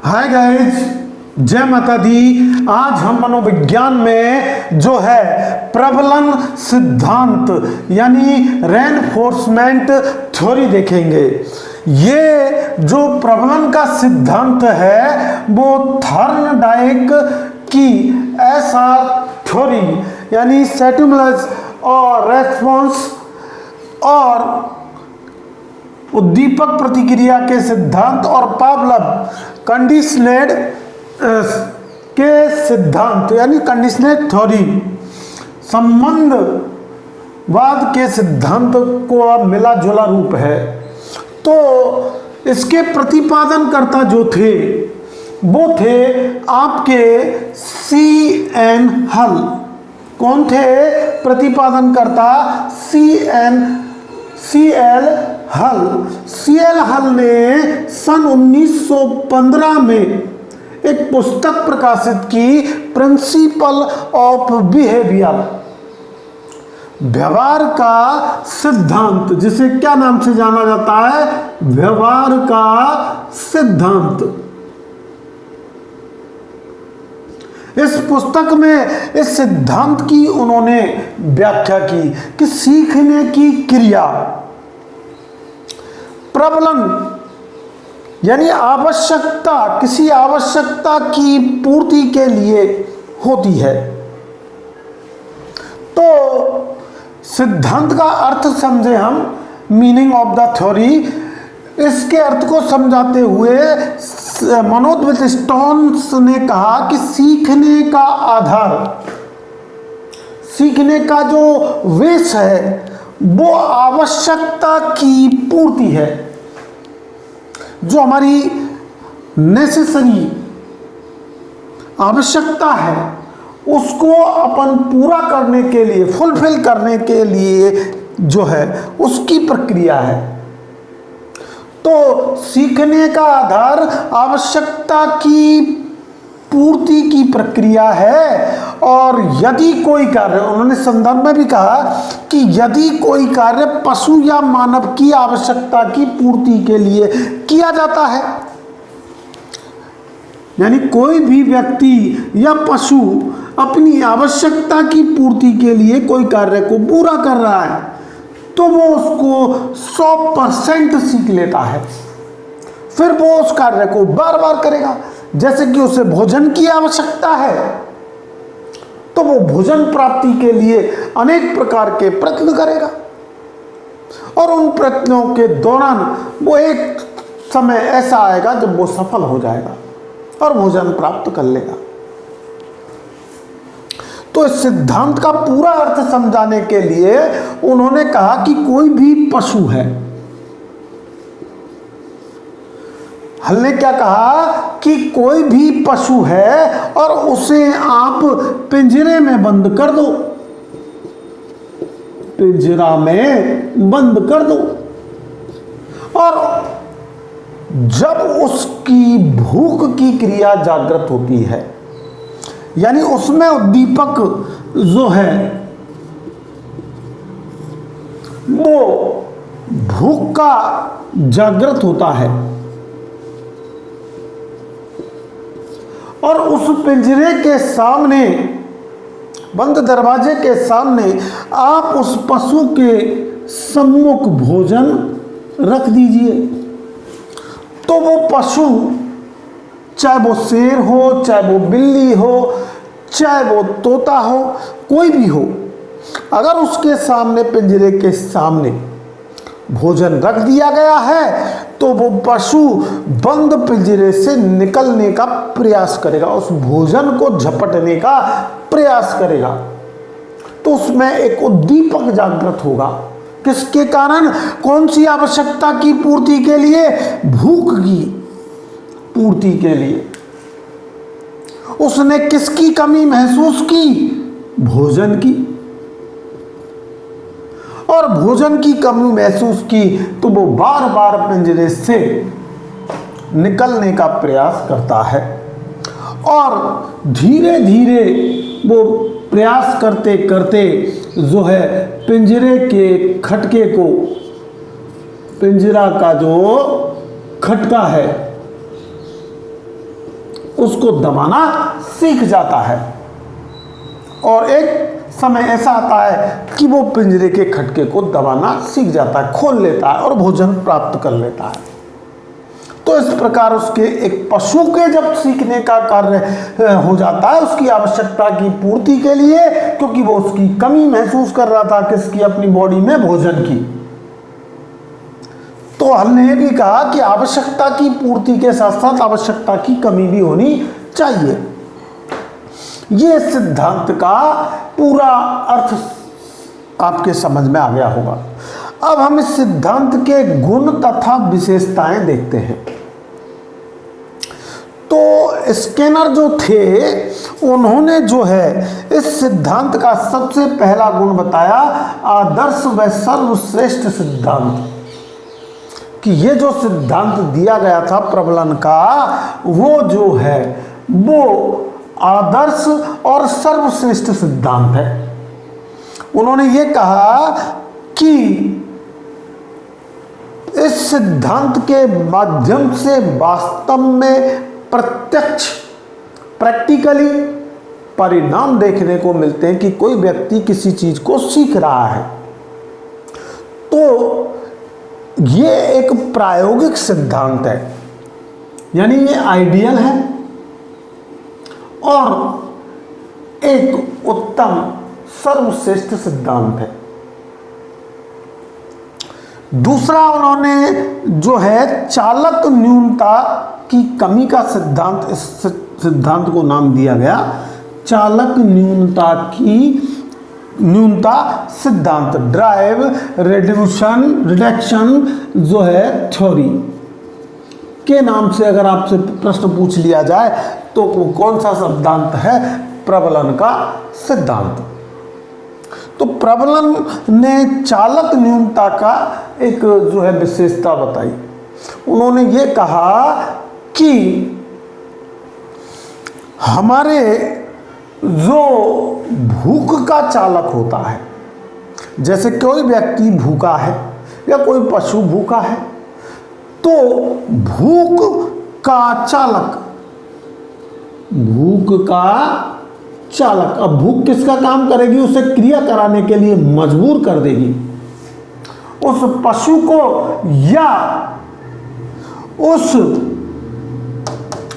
Hi guys, जय माता दी। आज हम मनोविज्ञान में जो है प्रबलन सिद्धांत यानी रेनफोर्समेंट थ्योरी देखेंगे। ये जो प्रबलन का सिद्धांत है वो थॉर्नडाइक की एसआर थ्योरी यानी स्टिमुलस और रेस्पॉन्स और उद्दीपक प्रतिक्रिया के सिद्धांत और पावलव कंडीशनड के सिद्धांत यानी कंडीशनड थ्योरी संबंधवाद के सिद्धांत को मिला जुला रूप है। तो इसके प्रतिपादनकर्ता जो थे वो थे आपके C.N. हल। कौन थे प्रतिपादनकर्ता? C.L. हल ने सन 1915 में एक पुस्तक प्रकाशित की, प्रिंसिपल ऑफ बिहेवियर, व्यवहार का सिद्धांत, जिसे क्या नाम से जाना जाता है? व्यवहार का सिद्धांत। इस पुस्तक में इस सिद्धांत की उन्होंने व्याख्या की कि सीखने की क्रिया प्रबलन यानी आवश्यकता, किसी आवश्यकता की पूर्ति के लिए होती है। तो सिद्धांत का अर्थ समझे हम, मीनिंग ऑफ द थ्योरी। इसके अर्थ को समझाते हुए मनोज विटस्टोन्स ने कहा कि सीखने का आधार, सीखने का जो वेश है वो आवश्यकता की पूर्ति है। जो हमारी नेसेसरी आवश्यकता है उसको अपन पूरा करने के लिए, फुलफिल करने के लिए जो है उसकी प्रक्रिया है। तो सीखने का आधार आवश्यकता की पूर्ति की प्रक्रिया है। और यदि कोई कार्य, उन्होंने संदर्भ में भी कहा कि यदि कोई कार्य पशु या मानव की आवश्यकता की पूर्ति के लिए किया जाता है, यानी कोई भी व्यक्ति या पशु अपनी आवश्यकता की पूर्ति के लिए कोई कार्य को पूरा कर रहा है तो वो उसको 100% सीख लेता है। फिर वो उस कार्य को बार बार करेगा। जैसे कि उसे भोजन की आवश्यकता है तो वो भोजन प्राप्ति के लिए अनेक प्रकार के प्रयत्न करेगा और उन प्रयत्नों के दौरान वो एक समय ऐसा आएगा जब वो सफल हो जाएगा और भोजन प्राप्त कर लेगा। तो इस सिद्धांत का पूरा अर्थ समझाने के लिए उन्होंने कहा कि कोई भी पशु है, हल ने क्या कहा कि कोई भी पशु है और उसे आप पिंजरे में बंद कर दो, पिंजरा में बंद कर दो, और जब उसकी भूख की क्रिया जागृत होती है, यानी उसमें उद्दीपक जो है वो भूख का जागृत होता है और उस पिंजरे के सामने, बंद दरवाजे के सामने आप उस पशु के सम्मुख भोजन रख दीजिए, तो वो पशु, चाहे वो शेर हो, चाहे वो बिल्ली हो, चाहे वो तोता हो, कोई भी हो, अगर उसके सामने, पिंजरे के सामने भोजन रख दिया गया है तो वो पशु बंद पिंजरे से निकलने का प्रयास करेगा, उस भोजन को झपटने का प्रयास करेगा। तो उसमें एक उद्दीपक जागृत होगा। किसके कारण? कौन सी आवश्यकता की पूर्ति के लिए? भूख की पूर्ति के लिए। उसने किसकी कमी महसूस की? भोजन की। और भोजन की कमी महसूस की तो वो बार बार पिंजरे से निकलने का प्रयास करता है और धीरे धीरे वो प्रयास करते करते जो है पिंजरे के खटके को, पिंजरा का जो खटका है उसको दबाना सीख जाता है और एक समय ऐसा आता है कि वो पिंजरे के खटके को दबाना सीख जाता है, खोल लेता है और भोजन प्राप्त कर लेता है। तो इस प्रकार उसके एक पशु के जब सीखने का कार्य हो जाता है उसकी आवश्यकता की पूर्ति के लिए, क्योंकि वो उसकी कमी महसूस कर रहा था किसकी, अपनी बॉडी में भोजन की, तो हमने ये भी कहा कि आवश्यकता की पूर्ति के साथ साथ आवश्यकता की कमी भी होनी चाहिए। ये सिद्धांत का पूरा अर्थ आपके समझ में आ गया होगा। अब हम इस सिद्धांत के गुण तथा विशेषताएं देखते हैं। तो स्किनर जो थे उन्होंने जो है इस सिद्धांत का सबसे पहला गुण बताया आदर्श व सर्वश्रेष्ठ सिद्धांत, कि ये जो सिद्धांत दिया गया था प्रबलन का वो जो है वो आदर्श और सर्वश्रेष्ठ सिद्धांत है। उन्होंने ये कहा कि इस सिद्धांत के माध्यम से वास्तव में प्रत्यक्ष प्रैक्टिकली परिणाम देखने को मिलते हैं कि कोई व्यक्ति किसी चीज को सीख रहा है। तो ये एक प्रायोगिक सिद्धांत है, यानी ये आइडियल है और एक उत्तम सर्वश्रेष्ठ सिद्धांत है। दूसरा उन्होंने जो है चालक न्यूनता की कमी का सिद्धांत, इस सिद्धांत को नाम दिया गया चालक न्यूनता सिद्धांत, ड्राइव रिडक्शन जो है थ्योरी के नाम से अगर आपसे प्रश्न पूछ लिया जाए तो कौन सा सिद्धांत है? प्रबलन का सिद्धांत। तो प्रबलन ने चालक न्यूनता का एक जो है विशेषता बताई। उन्होंने ये कहा कि हमारे जो भूख का चालक होता है, जैसे कोई व्यक्ति भूखा है या कोई पशु भूखा है, तो भूख का चालक अब भूख किसका काम करेगी? उसे क्रिया कराने के लिए मजबूर कर देगी। उस पशु को या उस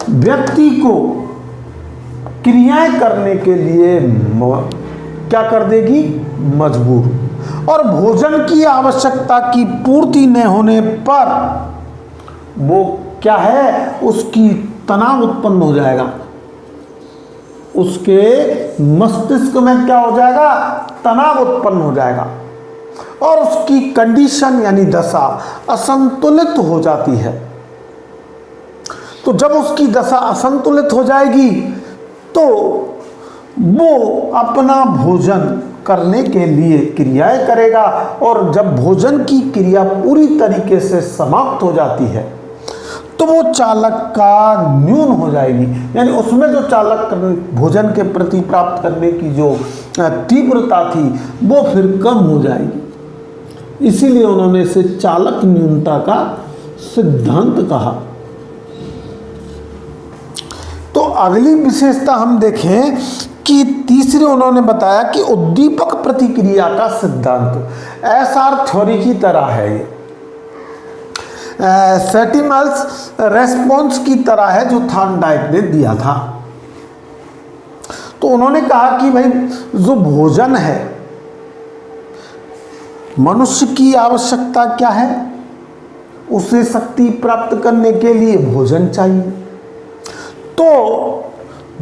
व्यक्ति को क्रियाएं करने के लिए क्या कर देगी? मजबूर। और भोजन की आवश्यकता की पूर्ति न होने पर वो क्या है? उसकी तनाव उत्पन्न हो जाएगा, उसके मस्तिष्क में क्या हो जाएगा? तनाव उत्पन्न हो जाएगा और उसकी कंडीशन यानी दशा असंतुलित हो जाती है। तो जब उसकी दशा असंतुलित हो जाएगी तो वो अपना भोजन करने के लिए क्रियाएं करेगा, और जब भोजन की क्रिया पूरी तरीके से समाप्त हो जाती है तो वो चालक का न्यून हो जाएगी, यानी उसमें जो चालक भोजन के प्रति प्राप्त करने की जो तीव्रता थी वो फिर कम हो जाएगी। इसीलिए उन्होंने इसे चालक न्यूनता का सिद्धांत कहा। तो अगली विशेषता हम देखें कि तीसरे उन्होंने बताया कि उद्दीपक प्रतिक्रिया का सिद्धांत एसआर थ्योरी की तरह है, ये सेटिमल्स रेस्पॉन्स की तरह है जो थॉर्नडाइक ने दिया था। तो उन्होंने कहा कि भाई जो भोजन है, मनुष्य की आवश्यकता क्या है? उसे शक्ति प्राप्त करने के लिए भोजन चाहिए। तो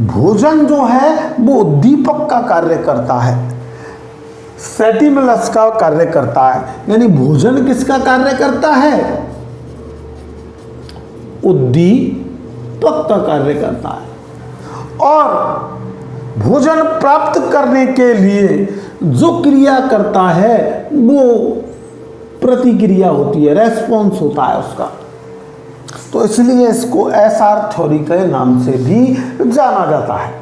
भोजन जो है वो उद्दीपक का कार्य करता है, सेटिमलस का कार्य करता है, यानी भोजन किसका कार्य करता है? उद्दीपक का कार्य करता है। और भोजन प्राप्त करने के लिए जो क्रिया करता है वो प्रतिक्रिया होती है, रेस्पॉन्स होता है उसका। तो इसलिए इसको एसआर थ्योरी के नाम से भी जाना जाता है।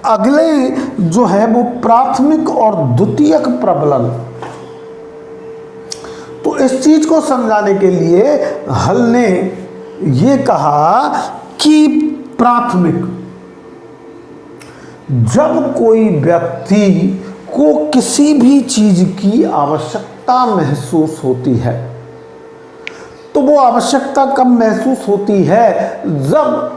अगले जो है वो प्राथमिक और द्वितीयक प्रबलन। तो इस चीज को समझाने के लिए हल ने ये कहा कि प्राथमिक, जब कोई व्यक्ति को किसी भी चीज की आवश्यकता महसूस होती है, तो वो आवश्यकता कब महसूस होती है? जब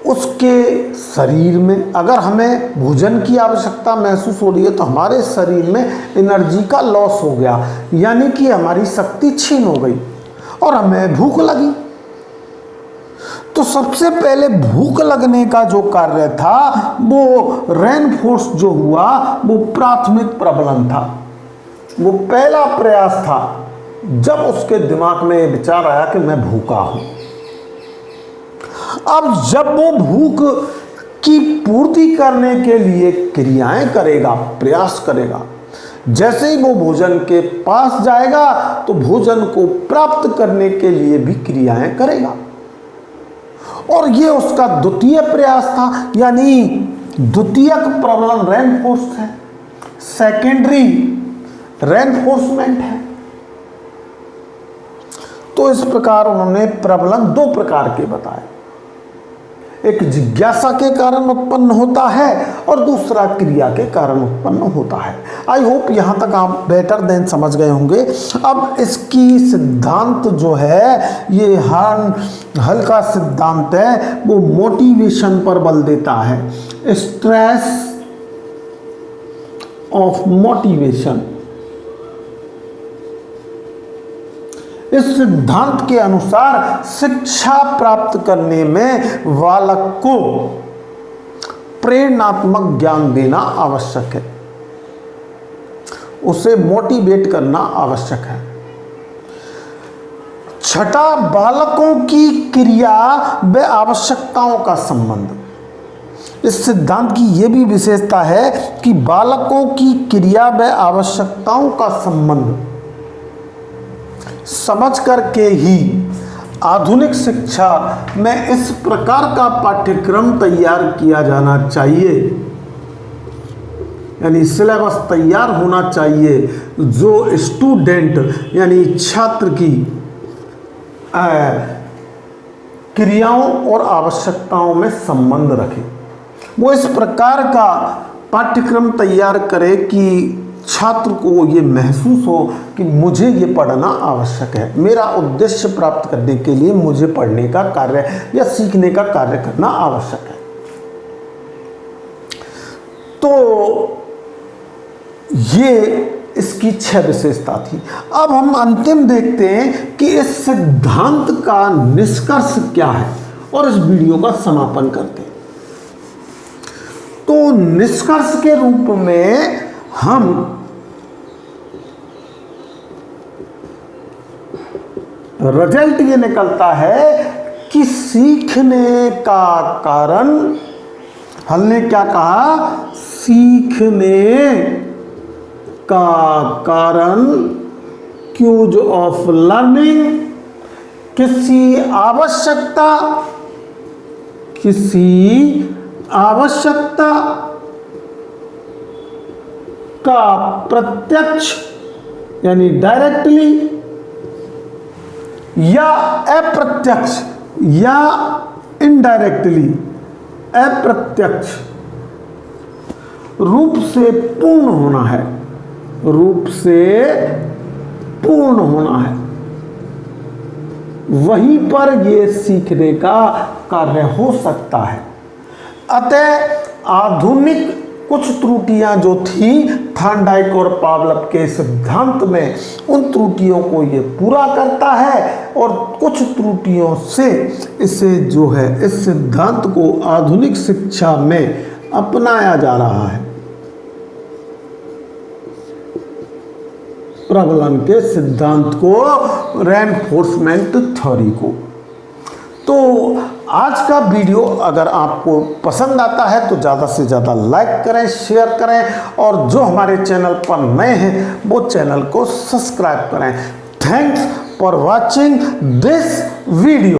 उसके शरीर में, अगर हमें भोजन की आवश्यकता महसूस हो रही है तो हमारे शरीर में एनर्जी का लॉस हो गया, यानी कि हमारी शक्ति छीन हो गई और हमें भूख लगी। तो सबसे पहले भूख लगने का जो कार्य था वो रेनफोर्स जो हुआ वो प्राथमिक प्रबलन था, वो पहला प्रयास था जब उसके दिमाग में विचार आया कि मैं भूखा हूं। अब जब वो भूख की पूर्ति करने के लिए क्रियाएं करेगा, प्रयास करेगा, जैसे ही वो भोजन के पास जाएगा तो भोजन को प्राप्त करने के लिए भी क्रियाएं करेगा, और ये उसका द्वितीय प्रयास था, यानी द्वितीयक प्रबलन रेनफोर्स है, सेकेंडरी रेनफोर्समेंट है। तो इस प्रकार उन्होंने प्रबलन दो प्रकार के बताए, एक जिज्ञासा के कारण उत्पन्न होता है और दूसरा क्रिया के कारण उत्पन्न होता है। आई होप यहां तक आप बेटर देन समझ गए होंगे। अब इसकी सिद्धांत जो है, ये हल्का सिद्धांत है, वो मोटिवेशन पर बल देता है, स्ट्रेस ऑफ मोटिवेशन। इस सिद्धांत के अनुसार शिक्षा प्राप्त करने में बालक को प्रेरणात्मक ज्ञान देना आवश्यक है, उसे मोटिवेट करना आवश्यक है। छठा, बालकों की क्रिया व आवश्यकताओं का संबंध। इस सिद्धांत की यह भी विशेषता है कि बालकों की क्रिया व आवश्यकताओं का संबंध समझ करके ही आधुनिक शिक्षा में इस प्रकार का पाठ्यक्रम तैयार किया जाना चाहिए, यानी सिलेबस तैयार होना चाहिए जो स्टूडेंट यानी छात्र की क्रियाओं और आवश्यकताओं में संबंध रखे। वो इस प्रकार का पाठ्यक्रम तैयार करे कि छात्र को ये महसूस हो कि मुझे ये पढ़ना आवश्यक है, मेरा उद्देश्य प्राप्त करने के लिए मुझे पढ़ने का कार्य या सीखने का कार्य करना आवश्यक है। तो ये इसकी 6 विशेषता थी। अब हम अंतिम देखते हैं कि इस सिद्धांत का निष्कर्ष क्या है और इस वीडियो का समापन करते हैं। तो निष्कर्ष के रूप में हम रिजल्ट ये निकलता है कि सीखने का कारण, हल ने क्या कहा, सीखने का कारण क्यूज ऑफ लर्निंग, किसी आवश्यकता का प्रत्यक्ष यानी डायरेक्टली या अप्रत्यक्ष या इनडायरेक्टली, अप्रत्यक्ष रूप से पूर्ण होना है, रूप से पूर्ण होना है, वहीं पर यह सीखने का कार्य हो सकता है। अतः आधुनिक कुछ त्रुटियां जो थी थॉर्नडाइक और पावलव के सिद्धांत में, उन त्रुटियों को ये पूरा करता है और कुछ त्रुटियों से इसे जो है इस सिद्धांत को आधुनिक शिक्षा में अपनाया जा रहा है, प्रबलन के सिद्धांत को, रेनफोर्समेंट थ्योरी को। तो आज का वीडियो अगर आपको पसंद आता है तो ज़्यादा से ज़्यादा लाइक करें, शेयर करें और जो हमारे चैनल पर नए हैं वो चैनल को सब्सक्राइब करें। Thanks for watching this video.